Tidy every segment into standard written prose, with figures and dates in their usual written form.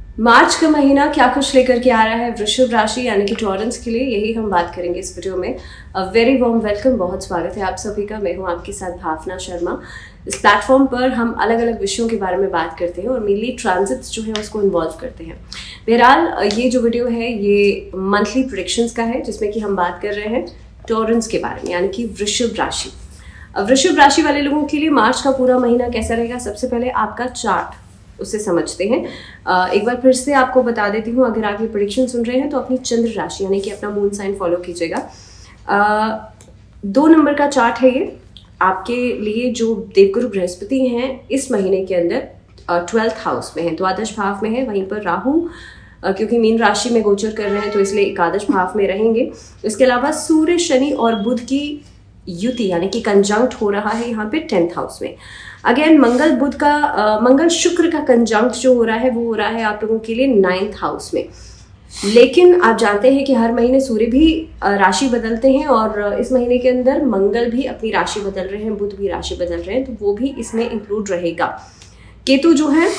मार्च का महीना क्या कुछ लेकर के आ रहा है वृषभ राशि यानी कि टॉरंस के लिए, यही हम बात करेंगे इस वीडियो में। वेरी वार्म वेलकम, बहुत स्वागत है आप सभी का। मैं हूं आपके साथ भावना शर्मा। इस प्लेटफॉर्म पर हम अलग अलग विषयों के बारे में बात करते हैं और मेनली ट्रांजिट्स जो है उसको इन्वॉल्व करते हैं। बहरहाल ये जो वीडियो है ये मंथली प्रेडिक्शंस का है, जिसमें कि हम बात कर रहे हैं टॉरंस के बारे में यानी कि वृषभ राशि। वृषभ राशि वाले लोगों के लिए मार्च का पूरा महीना कैसा रहेगा, सबसे पहले आपका चार्ट उसे समझते हैं। एक बार फिर से आपको बता देती हूँ, अगर आप ये प्रेडिक्शन सुन रहे हैं तो अपनी चंद्र राशि यानी कि अपना मून साइन फॉलो कीजिएगा। 2 नंबर का चार्ट है ये आपके लिए। जो देवगुरु बृहस्पति हैं इस महीने के अंदर 12th हाउस में है, द्वादश भाव में है। वहीं पर राहु क्योंकि मीन राशि में गोचर कर रहे हैं तो इसलिए एकादश भाव में रहेंगे। इसके अलावा सूर्य, शनि और बुध की युति यानी कि कंजंक्ट हो रहा है यहाँ पे 10th हाउस में। अगेन मंगल शुक्र का कंजंक्ट जो हो रहा है वो हो रहा है आप लोगों के लिए 9th हाउस में। लेकिन आप जानते हैं कि हर महीने सूर्य भी राशि बदलते हैं और इस महीने के अंदर मंगल भी अपनी राशि बदल रहे हैं, बुध भी राशि बदल रहे हैं, तो वो भी इसमें इंक्लूड रहेगा। केतु जो है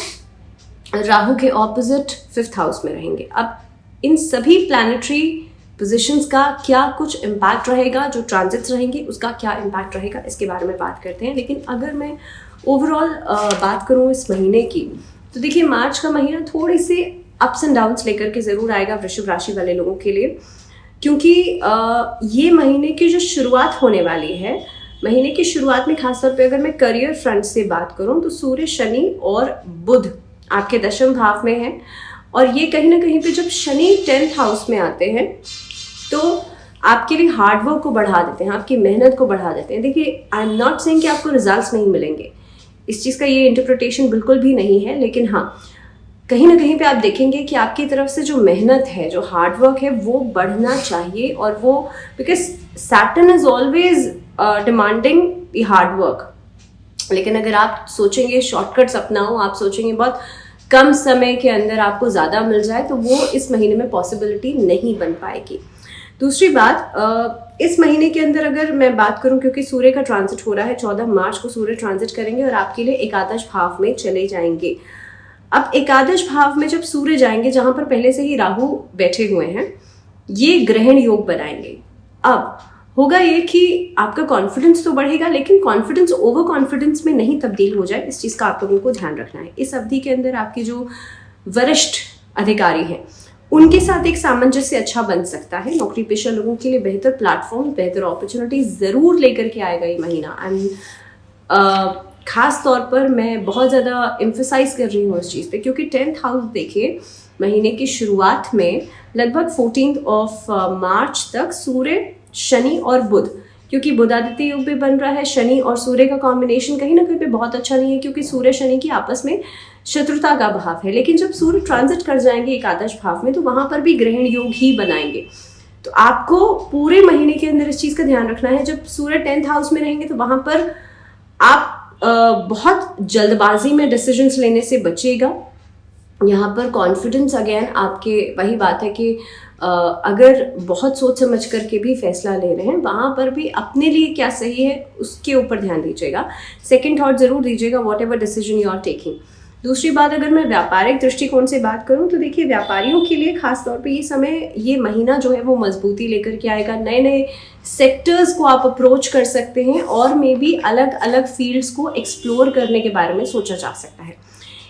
राहु के ऑपोजिट 5th हाउस में रहेंगे। अब इन सभी प्लैनेटरी पोजीशंस का क्या कुछ इम्पैक्ट रहेगा, जो ट्रांजिट्स रहेंगे उसका क्या इम्पैक्ट रहेगा, इसके बारे में बात करते हैं। लेकिन अगर मैं ओवरऑल बात करूं इस महीने की, तो देखिए मार्च का महीना थोड़ी सी अप्स एंड डाउन्स लेकर के ज़रूर आएगा वृषभ राशि वाले लोगों के लिए, क्योंकि ये महीने की जो शुरुआत होने वाली है, महीने की शुरुआत में खासतौर पे अगर मैं करियर फ्रंट से बात करूं तो सूर्य, शनि और बुध आपके दशम भाव में है। और ये कहीं ना कहीं पे जब शनि 10th हाउस में आते हैं तो आपके लिए हार्डवर्क को बढ़ा देते हैं, आपकी मेहनत को बढ़ा देते हैं। देखिए आई एम नॉट सेइंग कि आपको रिजल्ट्स नहीं मिलेंगे, इस चीज़ का ये इंटरप्रिटेशन बिल्कुल भी नहीं है। लेकिन हाँ, कहीं ना कहीं पे आप देखेंगे कि आपकी तरफ से जो मेहनत है, जो हार्डवर्क है, वो बढ़ना चाहिए। और वो because Saturn is always demanding the hard work. लेकिन अगर आप सोचेंगे शॉर्टकट्स अपनाओ, आप सोचेंगे बहुत कम समय के अंदर आपको ज़्यादा मिल जाए, तो वो इस महीने में पॉसिबिलिटी नहीं बन पाएगी। दूसरी बात, इस महीने के अंदर अगर मैं बात करूं, क्योंकि सूर्य का ट्रांजिट हो रहा है, 14 मार्च को सूर्य ट्रांजिट करेंगे और आपके लिए एकादश भाव में चले जाएंगे। अब एकादश भाव में जब सूर्य जाएंगे, जहां पर पहले से ही राहु बैठे हुए हैं, ये ग्रहण योग बनाएंगे। अब होगा ये कि आपका कॉन्फिडेंस तो बढ़ेगा, लेकिन कॉन्फिडेंस ओवर कॉन्फिडेंस में नहीं तब्दील हो जाए, इस चीज़ का आप लोगों को ध्यान रखना है। इस अवधि के अंदर आपके जो वरिष्ठ अधिकारी हैं उनके साथ एक सामंजस्य अच्छा बन सकता है। नौकरी पेशा लोगों के लिए बेहतर प्लेटफॉर्म, बेहतर अपॉर्चुनिटी ज़रूर लेकर के आएगा ये महीना। खास तौर पर मैं बहुत ज़्यादा एम्फेसाइज कर रही हूँ इस चीज़ पे, क्योंकि 10th हाउस देखिए महीने की शुरुआत में लगभग 14th मार्च तक सूर्य, शनि और बुध, क्योंकि बुध आदित्य योग भी बन रहा है, शनि और सूर्य का कॉम्बिनेशन कहीं ना कहीं पे बहुत अच्छा नहीं है, क्योंकि सूर्य शनि की आपस में शत्रुता का भाव है। लेकिन जब सूर्य ट्रांजिट कर जाएंगे एकादश भाव में तो वहां पर भी ग्रहण योग ही बनाएंगे। तो आपको पूरे महीने के अंदर इस चीज का ध्यान रखना है। जब सूर्य 10th हाउस में रहेंगे तो वहां पर आप बहुत जल्दबाजी में डिसीजंस लेने से बचिएगा। यहाँ पर कॉन्फिडेंस अगेन आपके, वही बात है कि अगर बहुत सोच समझ करके भी फैसला ले रहे हैं, वहाँ पर भी अपने लिए क्या सही है उसके ऊपर ध्यान दीजिएगा। सेकंड थॉट जरूर दीजिएगा whatever decision you are taking. दूसरी बात, अगर मैं व्यापारिक दृष्टिकोण से बात करूं तो देखिए व्यापारियों के लिए खास तौर पे ये समय, ये महीना जो है वो मजबूती लेकर के आएगा। नए नए सेक्टर्स को आप अप्रोच कर सकते हैं और मे बी अलग अलग फील्ड्स को एक्सप्लोर करने के बारे में सोचा जा सकता है।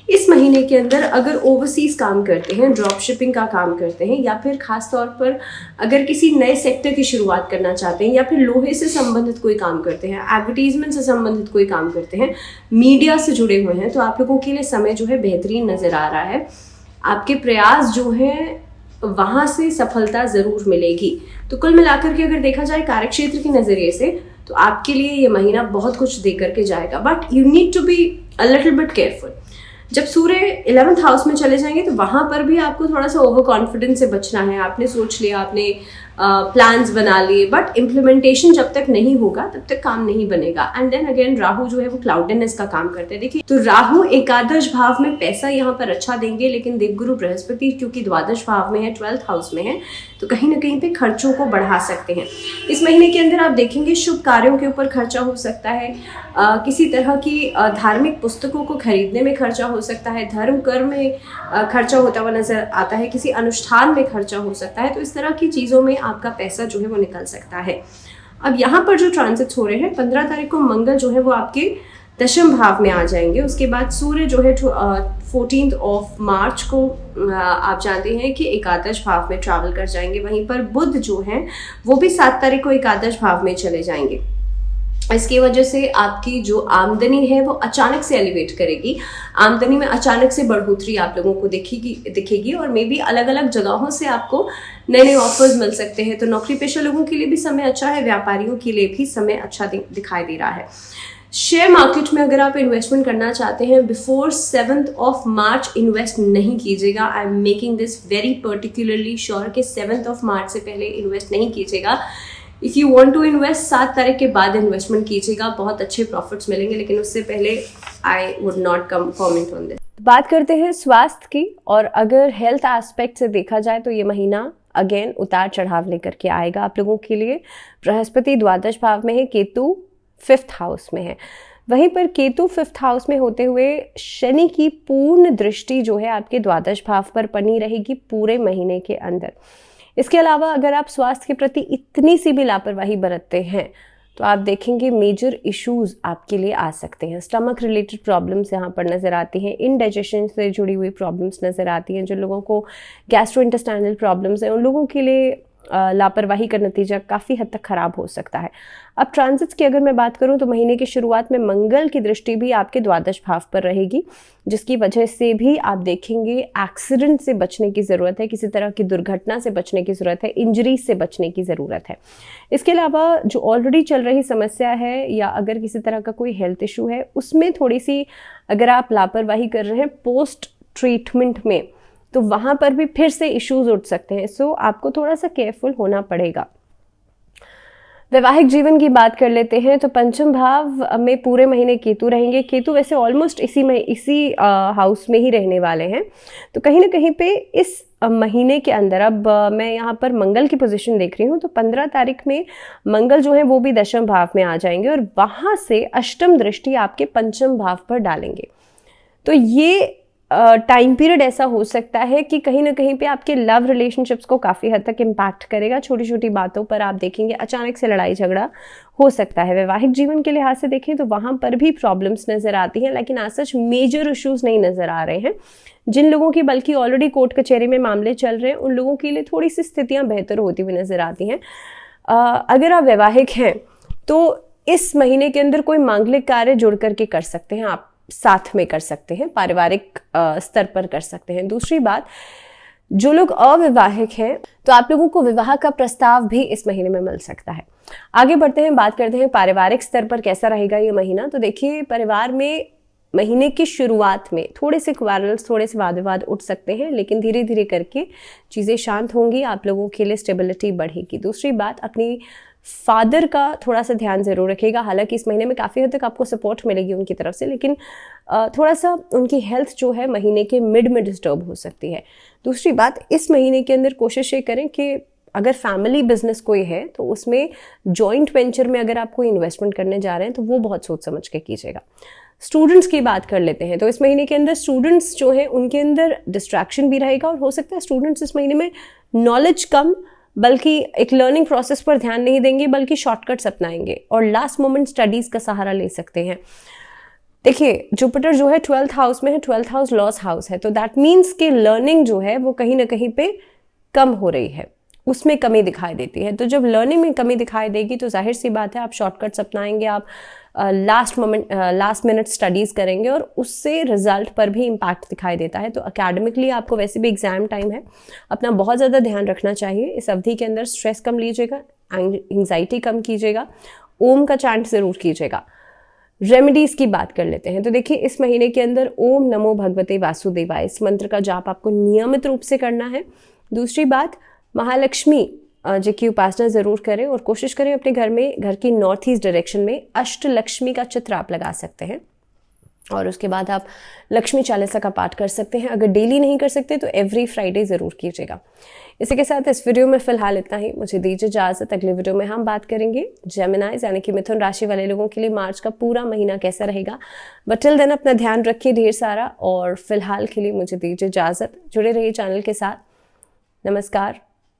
इस महीने के अंदर अगर ओवरसीज काम करते हैं, ड्रॉप शिपिंग का काम करते हैं, या फिर खास तौर पर अगर किसी नए सेक्टर की शुरुआत करना चाहते हैं, या फिर लोहे से संबंधित कोई काम करते हैं, एडवर्टीजमेंट से संबंधित कोई काम करते हैं, मीडिया से जुड़े हुए हैं, तो आप लोगों के लिए समय जो है बेहतरीन नजर आ रहा है। आपके प्रयास जो हैं वहाँ से सफलता ज़रूर मिलेगी। तो कुल मिलाकर के अगर देखा जाए कार्यक्षेत्र के नज़रिए से, तो आपके लिए ये महीना बहुत कुछ दे करके जाएगा। But you need to be a little bit careful. जब सूर्य 11th हाउस में चले जाएंगे तो वहाँ पर भी आपको थोड़ा सा ओवर कॉन्फिडेंस से बचना है। आपने सोच लिया, आपने प्लान्स बना लिए, बट इम्प्लीमेंटेशन जब तक नहीं होगा तब तक काम नहीं बनेगा। एंड देन अगेन राहु जो है वो क्लाउडनेस का काम करते हैं। देखिए, तो राहु एकादश भाव में पैसा यहाँ पर अच्छा देंगे, लेकिन देवगुरु बृहस्पति क्योंकि द्वादश भाव में है, 12th हाउस में है, तो कहीं ना कहीं पे खर्चों को बढ़ा सकते हैं। इस महीने के अंदर आप देखेंगे शुभ कार्यों के ऊपर खर्चा हो सकता है, किसी तरह की धार्मिक पुस्तकों को खरीदने में खर्चा हो सकता है, धर्म कर्म में खर्चा होता हुआ नजर आता है, किसी अनुष्ठान में खर्चा हो सकता है। तो इस तरह की चीज़ों में आपका पैसा जो है वो निकल सकता है। अब यहाँ पर जो ट्रांजिट्स हो रहे हैं, 15 तारीख को मंगल जो है वो आपके दशम भाव में आ जाएंगे। उसके बाद सूर्य जो है 14 मार्च को आप जानते हैं कि एकादश भाव में ट्रैवल कर जाएंगे। वहीं पर बुध जो है वो भी 7 तारीख को एकादश भाव में चले जाएंगे। इसकी वजह से आपकी जो आमदनी है वो अचानक से एलिवेट करेगी, आमदनी में अचानक से बढ़ोतरी आप लोगों को दिखेगी और मे बी अलग अलग जगहों से आपको नए नए ऑफर्स मिल सकते हैं। तो नौकरी पेशा लोगों के लिए भी समय अच्छा है, व्यापारियों के लिए भी समय अच्छा दिखाई दे रहा है। शेयर मार्केट में अगर आप इन्वेस्टमेंट करना चाहते हैं, बिफोर 7th मार्च इन्वेस्ट नहीं कीजिएगा। I am making this very particularly sure कि 7th मार्च से पहले इन्वेस्ट नहीं कीजिएगा। If you want to invest 7 तारीख के बाद इन्वेस्टमेंट कीजिएगा, बहुत अच्छे प्रॉफिट्स मिलेंगे, लेकिन उससे पहले I would not comment on this. बात करते हैं स्वास्थ्य की, और अगर हेल्थ एस्पेक्ट से देखा जाए तो ये महीना अगेन उतार चढ़ाव लेकर के आएगा आप लोगों के लिए। बृहस्पति द्वादश भाव में है, केतु 5th हाउस में है। वहीं पर केतु 5th हाउस में होते हुए शनि की पूर्ण दृष्टि जो है आपके द्वादश भाव पर बनी रहेगी पूरे महीने के अंदर। इसके अलावा अगर आप स्वास्थ्य के प्रति इतनी सी भी लापरवाही बरतते हैं तो आप देखेंगे मेजर इश्यूज आपके लिए आ सकते हैं। स्टमक रिलेटेड प्रॉब्लम्स यहाँ पर नज़र आती हैं, इंडाइजेशन से जुड़ी हुई प्रॉब्लम्स नज़र आती हैं। जो लोगों को गैस्ट्रोइंटेस्टाइनल प्रॉब्लम्स हैं उन लोगों के लिए लापरवाही का नतीजा काफ़ी हद तक ख़राब हो सकता है। अब ट्रांजिट्स की अगर मैं बात करूं तो महीने की शुरुआत में मंगल की दृष्टि भी आपके द्वादश भाव पर रहेगी, जिसकी वजह से भी आप देखेंगे एक्सीडेंट से बचने की ज़रूरत है, किसी तरह की दुर्घटना से बचने की ज़रूरत है, इंजरीज से बचने की ज़रूरत है। इसके अलावा जो ऑलरेडी चल रही समस्या है या अगर किसी तरह का कोई हेल्थ इशू है उसमें थोड़ी सी अगर आप लापरवाही कर रहे हैं पोस्ट ट्रीटमेंट में, तो वहाँ पर भी फिर से इश्यूज उठ सकते हैं। सो आपको थोड़ा सा केयरफुल होना पड़ेगा। वैवाहिक जीवन की बात कर लेते हैं तो पंचम भाव में पूरे महीने केतु रहेंगे। केतु वैसे ऑलमोस्ट इसी हाउस में ही रहने वाले हैं, तो कहीं ना कहीं पे इस महीने के अंदर अब मैं यहाँ पर मंगल की पोजीशन देख रही हूँ, तो 15 तारीख में मंगल जो है वो भी दशम भाव में आ जाएंगे और वहाँ से अष्टम दृष्टि आपके पंचम भाव पर डालेंगे। तो ये टाइम पीरियड ऐसा हो सकता है कि कहीं ना कहीं पे आपके लव रिलेशनशिप्स को काफ़ी हद तक इम्पैक्ट करेगा। छोटी छोटी बातों पर आप देखेंगे अचानक से लड़ाई झगड़ा हो सकता है। वैवाहिक जीवन के लिहाज से देखें तो वहाँ पर भी प्रॉब्लम्स नज़र आती हैं, लेकिन आज सच मेजर इश्यूज नहीं नज़र आ रहे हैं। जिन लोगों की बल्कि ऑलरेडी कोर्ट कचहरी में मामले चल रहे हैं उन लोगों के लिए थोड़ी सी स्थितियाँ बेहतर होती हुई नज़र आती हैं। अगर आप वैवाहिक हैं तो इस महीने के अंदर कोई मांगलिक कार्य जुड़ करके कर सकते हैं, आप साथ में कर सकते हैं, पारिवारिक स्तर पर कर सकते हैं। दूसरी बात, जो लोग अविवाहित हैं तो आप लोगों को विवाह का प्रस्ताव भी इस महीने में मिल सकता है। आगे बढ़ते हैं, बात करते हैं पारिवारिक स्तर पर कैसा रहेगा ये महीना। तो देखिए, परिवार में महीने की शुरुआत में थोड़े से क्वारल्स, थोड़े से वाद विवाद उठ सकते हैं, लेकिन धीरे धीरे करके चीज़ें शांत होंगी, आप लोगों के लिए स्टेबिलिटी बढ़ेगी। दूसरी बात, अपनी फादर का थोड़ा सा ध्यान ज़रूर रखिएगा। हालांकि इस महीने में काफ़ी हद तक आपको सपोर्ट मिलेगी उनकी तरफ से, लेकिन थोड़ा सा उनकी हेल्थ जो है महीने के मिड में डिस्टर्ब हो सकती है। दूसरी बात, इस महीने के अंदर कोशिश ये करें कि अगर फैमिली बिजनेस कोई है तो उसमें जॉइंट वेंचर में अगर आप कोई इन्वेस्टमेंट करने जा रहे हैं तो वो बहुत सोच समझ के कीजिएगा। स्टूडेंट्स की बात कर लेते हैं तो इस महीने के अंदर स्टूडेंट्स जो हैं उनके अंदर डिस्ट्रैक्शन भी रहेगा और हो सकता है स्टूडेंट्स इस महीने में नॉलेज कम बल्कि एक लर्निंग प्रोसेस पर ध्यान नहीं देंगे, बल्कि शॉर्टकट्स अपनाएंगे और लास्ट मोमेंट स्टडीज़ का सहारा ले सकते हैं। देखिए, जुपिटर जो है 12th हाउस में है, 12th हाउस लॉस हाउस है, तो दैट मीन्स कि लर्निंग जो है वो कहीं ना कहीं पे कम हो रही है, उसमें कमी दिखाई देती है। तो जब लर्निंग में कमी दिखाई देगी तो जाहिर सी बात है आप शॉर्टकट्स अपनाएंगे, आप लास्ट मिनट स्टडीज़ करेंगे और उससे रिजल्ट पर भी इम्पैक्ट दिखाई देता है। तो एकेडमिकली आपको वैसे भी एग्जाम टाइम है, अपना बहुत ज़्यादा ध्यान रखना चाहिए। इस अवधि के अंदर स्ट्रेस कम लीजिएगा, एंग्जाइटी कम कीजिएगा, ओम का चैंट ज़रूर कीजिएगा। रेमेडीज़ की बात कर लेते हैं तो देखिए, इस महीने के अंदर ओम नमो भगवते वासुदेवाय इस मंत्र का जाप आपको नियमित रूप से करना है। दूसरी बात, महालक्ष्मी जी की उपासना ज़रूर करें और कोशिश करें अपने घर में, घर की नॉर्थ ईस्ट डायरेक्शन में अष्टलक्ष्मी का चित्र आप लगा सकते हैं। और उसके बाद आप लक्ष्मी चालीसा का पाठ कर सकते हैं। अगर डेली नहीं कर सकते तो एवरी फ्राइडे ज़रूर कीजिएगा। इसी के साथ इस वीडियो में फ़िलहाल इतना ही। मुझे दीजिए इजाज़त। अगले वीडियो में हम बात करेंगे जेमिनाइज यानी कि मिथुन राशि वाले लोगों के लिए मार्च का पूरा महीना कैसा रहेगा। बट टिल देन अपना ध्यान रखिए ढेर सारा, और फिलहाल के लिए मुझे दीजिए इजाज़त। जुड़े रहिए चैनल के साथ। नमस्कार।